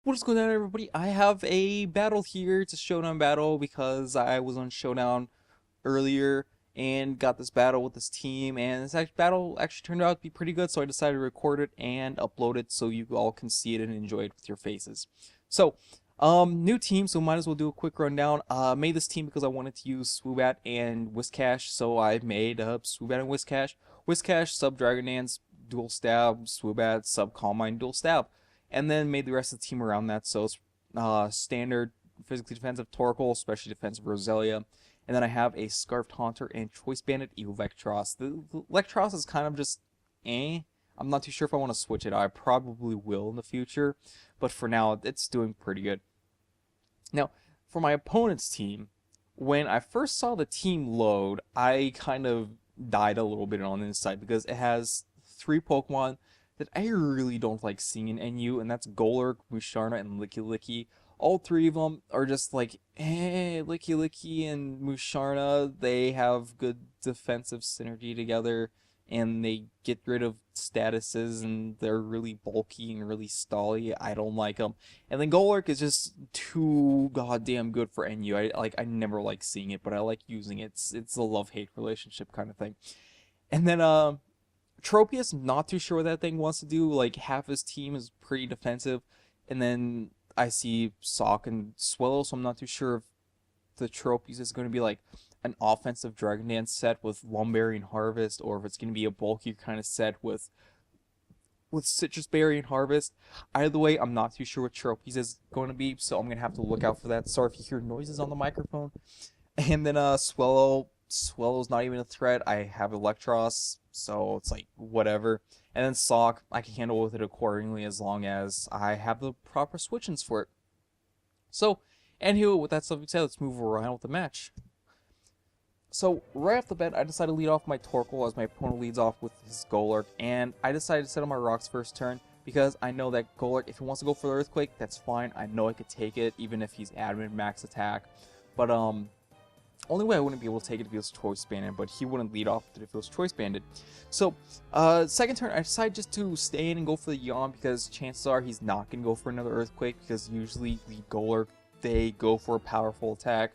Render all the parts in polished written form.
What is going on, everybody? I have a battle here. It's a showdown battle because I was on Showdown earlier and got this battle with this team, and this battle actually turned out to be pretty good, so I decided to record it and upload it so you all can see it and enjoy it with your faces. So, new team, so might as well do a quick rundown. Made this team because I wanted to use Wewt and Whiscash, so I made Wewt and Whiscash. Whiscash, sub Dragon Dance, dual stab, Wewt, sub Calm Mind, dual stab, and then made the rest of the team around that. So it's standard physically defensive Torkoal, especially defensive Roselia. And then I have a Scarfed Haunter and Choice Bandit Electros. The Electros is kind of just eh. I'm not too sure if I want to switch it. I probably will in the future, but for now, it's doing pretty good. Now, for my opponent's team, when I first saw the team load, I kind of died a little bit on the inside because it has three Pokemon that I really don't like seeing in NU, and that's Golurk, Musharna, and Licky. All three of them are just like, Licky and Musharna, they have good defensive synergy together, and they get rid of statuses, and they're really bulky and really stally. I don't like them. And then Golurk is just too goddamn good for NU. I never like seeing it, but I like using it. It's a love-hate relationship kind of thing. And then Tropius, not too sure what that thing wants to do. Like, half his team is pretty defensive, and then I see Sock and Swallow, so I'm not too sure if the Tropius is going to be like an offensive Dragon Dance set with Lumbarian Harvest, or if it's going to be a bulkier kind of set with Citrus Berry and Harvest. Either way, I'm not too sure what Tropius is going to be, so I'm going to have to look out for that. Sorry if you hear noises on the microphone. And then Swallow's not even a threat. I have Electros, so it's like whatever. And then Sock, I can handle with it accordingly as long as I have the proper switch-ins for it. So, anywho, with that stuff said, let's move around with the match. So, right off the bat, I decided to lead off my Torkoal as my opponent leads off with his Golurk, and I decided to set up my rocks first turn because I know that Golurk, if he wants to go for the Earthquake, that's fine. I know I could take it, even if he's adamant max attack. But, only way I wouldn't be able to take it if he was Choice Banded, but he wouldn't lead off with it if he was Choice Banded. So, second turn, I decided just to stay in and go for the Yawn because chances are he's not going to go for another Earthquake because usually the Golurk, they go for a powerful attack,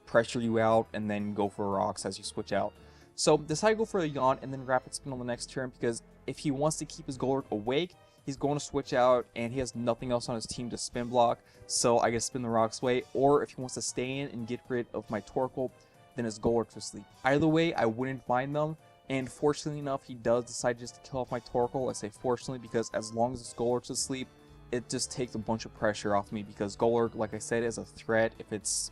pressure you out, and then go for rocks as you switch out. So, decided to go for the Yawn and then Rapid Spin on the next turn because if he wants to keep his Golurk awake, he's going to switch out, and he has nothing else on his team to spin block, so I get to spin the rocks away. Or if he wants to stay in and get rid of my Torkoal, then his Golurk to sleep. Either way, I wouldn't mind them, and fortunately enough, he does decide just to kill off my Torkoal. I say fortunately because as long as his Golurk's asleep, it just takes a bunch of pressure off me because Golurk, like I said, is a threat. If it's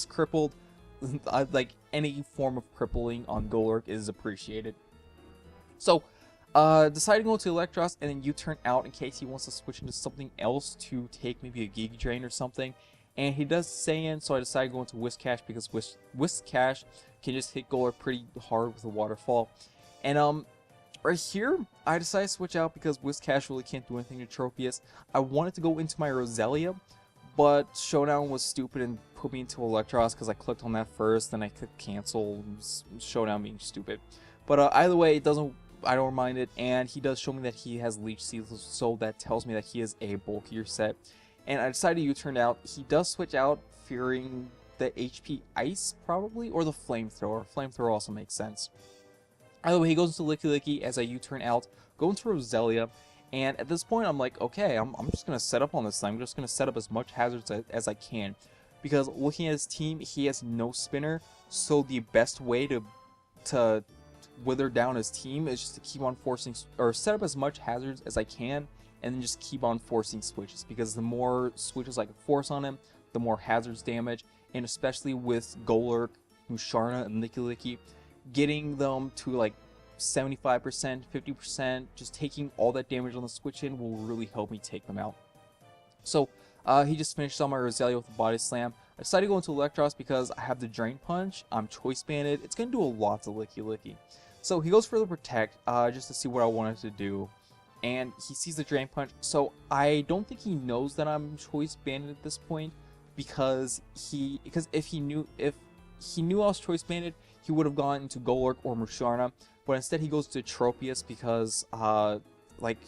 crippled, like any form of crippling on Golurk is appreciated. So, decided to go to Electros and then U-turn out in case he wants to switch into something else to take maybe a Giga Drain or something. And he does Saiyan, so I decided to go into Whiscash because Whiscash can just hit Golurk pretty hard with a waterfall. And right here, I decided to switch out because Whiscash really can't do anything to Tropius. I wanted to go into my Roselia, but Showdown was stupid and put me into Electros because I clicked on that first, then I clicked cancel, Showdown being stupid. But either way, I don't mind it, and he does show me that he has Leech Seeds, so that tells me that he is a bulkier set. And I decided to U-turn out. He does switch out, fearing the HP Ice, probably, or the Flamethrower. Flamethrower also makes sense. Either way, he goes into Licky as I U-turn out, go into Roselia, and at this point, I'm like, okay, I'm just going to set up on this thing. I'm just going to set up as much hazards as I can. Because looking at his team, he has no spinner, so the best way to wither down his team is just to keep on forcing, or set up as much hazards as I can, and then just keep on forcing switches, because the more switches I can force on him, the more hazards damage, and especially with Golurk, Musharna, and Licky, getting them to like 75%, 50%, just taking all that damage on the switch in will really help me take them out. So, he just finished on my Roselia with a Body Slam. I decided to go into Electros because I have the Drain Punch, I'm Choice Banded, it's going to do a lot to Licky. So he goes for the Protect, just to see what I wanted to do, and he sees the Drain Punch, so I don't think he knows that I'm Choice Banded at this point, because if he knew I was Choice Banded, he would have gone into Golurk or Musharna, but instead he goes to Tropius because, like,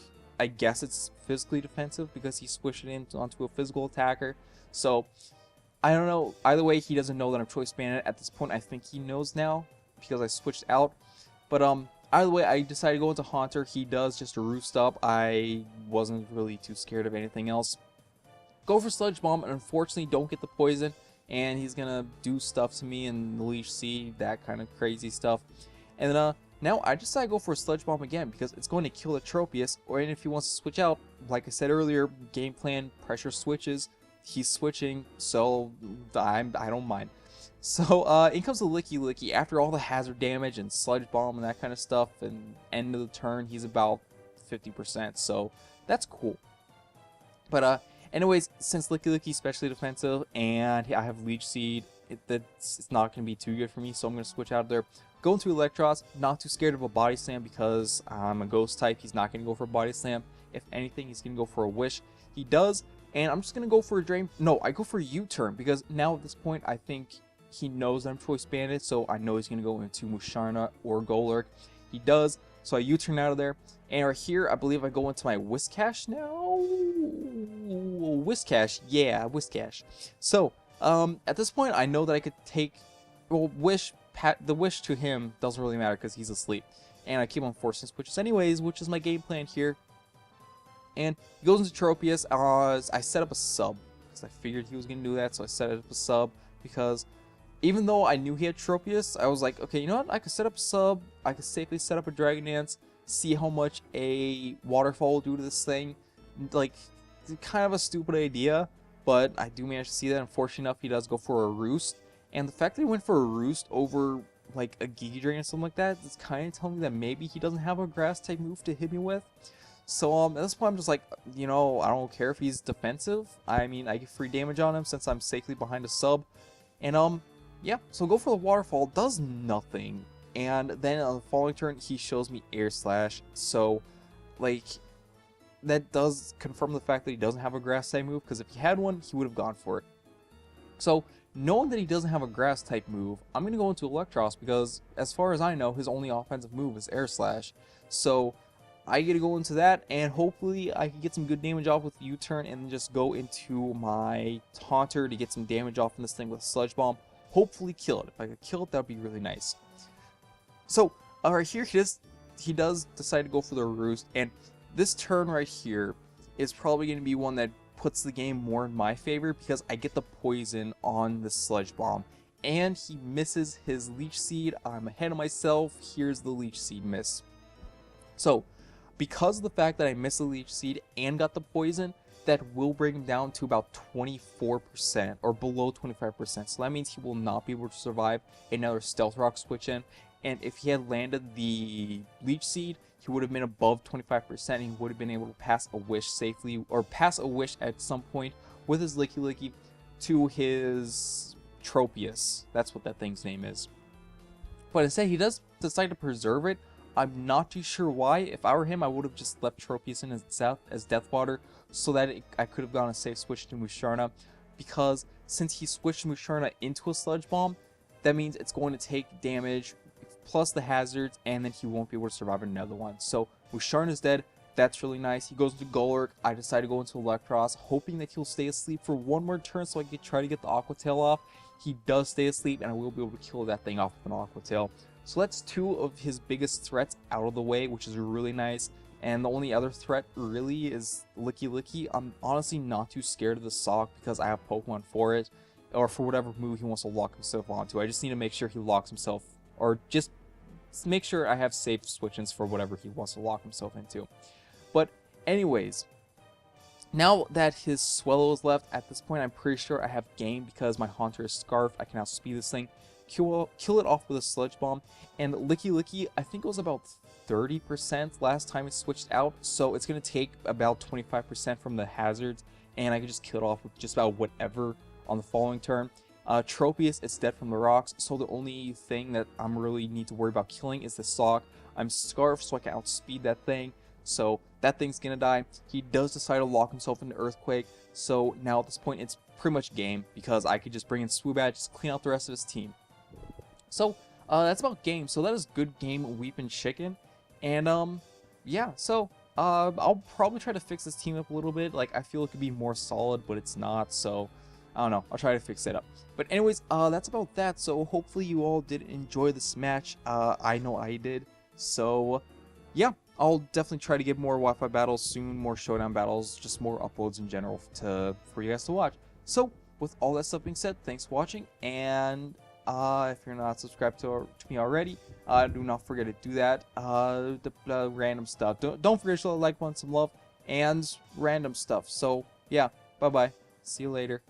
I guess it's physically defensive because he switched it onto a physical attacker. So I don't know. Either way, he doesn't know that I'm choice banded at this point. I think he knows now because I switched out. But either way, I decided to go into Haunter. He does just a roost up. I wasn't really too scared of anything else. Go for Sludge Bomb, and unfortunately don't get the poison. And he's gonna do stuff to me and the Leech Seed, that kind of crazy stuff. And then now I decided to go for a Sludge Bomb again because it's going to kill the Tropius. Or if he wants to switch out, like I said earlier, game plan, pressure switches. He's switching, so I don't mind. So in comes the Licky Licky. After all the hazard damage and Sludge Bomb and that kind of stuff, and end of the turn, he's about 50%, so that's cool. But anyways, since Licky Licky's especially defensive and I have Leech Seed, it's not going to be too good for me, so I'm going to switch out of there. Go into Electros, not too scared of a Body Slam because I'm a Ghost type. He's not going to go for a Body Slam. If anything, he's going to go for a Wish. He does, and I'm just going to go for a Drain. No, I go for a U-turn because now at this point, I think he knows that I'm Choice Banded, so I know he's going to go into Musharna or Golurk. He does, so I U-turn out of there. And right here, I believe I go into my Whiscash now. Whiscash, yeah, Whiscash. So, at this point, I know that I could take, well, the Wish to him doesn't really matter because he's asleep. And I keep on forcing switches anyways, which is my game plan here. And he goes into Tropius. I set up a sub because I figured he was going to do that, so I set up a sub because even though I knew he had Tropius, I was like, okay, you know what? I could set up a sub. I could safely set up a Dragon Dance, see how much a Waterfall will do to this thing. Like, kind of a stupid idea, but I do manage to see that. Unfortunately enough, he does go for a Roost. And the fact that he went for a Roost over, like, a Giga Drain or something like that, is kind of telling me that maybe he doesn't have a Grass-type move to hit me with. So, at this point, I'm just like, you know, I don't care if he's defensive. I mean, I get free damage on him since I'm safely behind a sub. And, yeah, so go for the Waterfall, does nothing. And then on the following turn, he shows me Air Slash. So, like, that does confirm the fact that he doesn't have a Grass-type move, because if he had one, he would have gone for it. So, knowing that he doesn't have a Grass-type move, I'm going to go into Electros, because as far as I know, his only offensive move is Air Slash. So, I get to go into that, and hopefully I can get some good damage off with U-turn, and then just go into my Taunter to get some damage off in this thing with Sludge Bomb. Hopefully kill it. If I could kill it, that would be really nice. So, right here, he does decide to go for the Roost, and this turn right here is probably going to be one that puts the game more in my favor because I get the poison on the Sludge Bomb, and he misses his Leech Seed. I'm ahead of myself. Here's the Leech Seed miss. So, because of the fact that I missed the Leech Seed and got the poison, that will bring him down to about 24% or below 25%. So that means he will not be able to survive another Stealth Rock switch in. And if he had landed the Leech Seed, he would have been above 25% and he would have been able to pass a Wish safely, or pass a Wish at some point with his Licky Licky to his Tropius. That's what that thing's name is. But instead, he does decide to preserve it. I'm not too sure why. If I were him, I would have just left Tropius in as Death Water so that I could have gone a safe switch to Musharna. Because since he switched Musharna into a Sludge Bomb, that means it's going to take damage plus the hazards, and then he won't be able to survive another one. So Musharna's dead. That's really nice. He goes into Golurk. I decide to go into Electros, hoping that he'll stay asleep for one more turn so I can try to get the Aqua Tail off. He does stay asleep, and I will be able to kill that thing off with an Aqua Tail. So that's two of his biggest threats out of the way, which is really nice. And the only other threat really is Licky Licky. I'm honestly not too scared of the Sock because I have Pokemon for it, or for whatever move he wants to lock himself onto. I just need to make sure he locks himself, or just make sure I have safe switch-ins for whatever he wants to lock himself into. But anyways, now that his Swellow is left, at this point I'm pretty sure I have game because my Haunter is Scarf. I can outspeed this thing. Kill it off with a Sludge Bomb, and Licky Licky, I think it was about 30% last time it switched out, so it's going to take about 25% from the hazards, and I can just kill it off with just about whatever on the following turn. Tropius, it's dead from the rocks, so the only thing that I'm really need to worry about killing is the Sock. I'm Scarf, so I can outspeed that thing, so that thing's going to die. He does decide to lock himself into Earthquake, so now at this point it's pretty much game, because I could just bring in Swoobat, just clean out the rest of his team. So, that's about game. So that is good game, WeepinChicken. And, yeah, so, I'll probably try to fix this team up a little bit. Like, I feel it could be more solid, but it's not, so I don't know. I'll try to fix it up. But anyways, that's about that. So hopefully you all did enjoy this match. I know I did. So yeah, I'll definitely try to get more Wi-Fi battles soon, more Showdown battles, just more uploads in general for you guys to watch. So with all that stuff being said, thanks for watching, and if you're not subscribed to me already, do not forget to do that. The random stuff. Don't forget to like, want some love, and random stuff. So yeah, bye bye. See you later.